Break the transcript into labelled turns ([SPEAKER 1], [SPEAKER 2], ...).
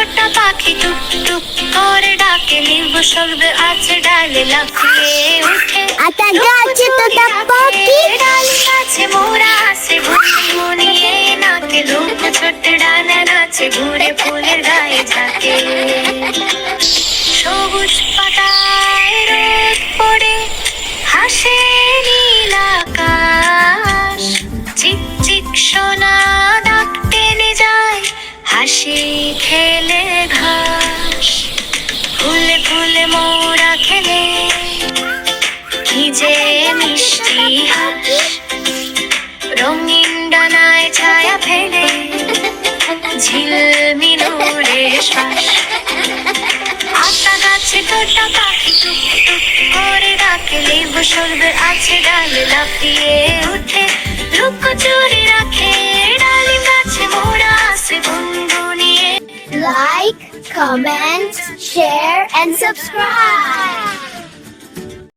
[SPEAKER 1] তোতা পাখি টুক টুক করে ডাকে, লেবু সর্বে আছে ডালে লাফিয়ে উঠে।
[SPEAKER 2] আতা গাছে তোতা পাখি,
[SPEAKER 1] ডাল গাছে মোরা আছে বুনবুনিয়ে নাকে, লুকো ছোট্ট ডানা নাচে ঘুরে ফুলের গায়ে ঝাঁকে। সবুজ পাতায় রোদ পড়ে হাসে নীল আকাশ, চিকচিক সোনা ডাক টেনে যায়, হাসি খেলে ঘাস। ফুলে ফুলে মোরা খেলে কি যে মিষ্টি হাস, রঙিন ডানায় ছায়া ফেলে ঝিলমিল উড়ে শ্বাস। আতা গাছে তোতা পাখি টুক টুক করে ডাকে, লেবু সর্বে আছে ডালে লাফিয়ে উঠে। লুকোচুরি রাখে ডালিম গাছে মোরা আছে বুনবুনিয়ে।
[SPEAKER 2] like, comment, share and subscribe.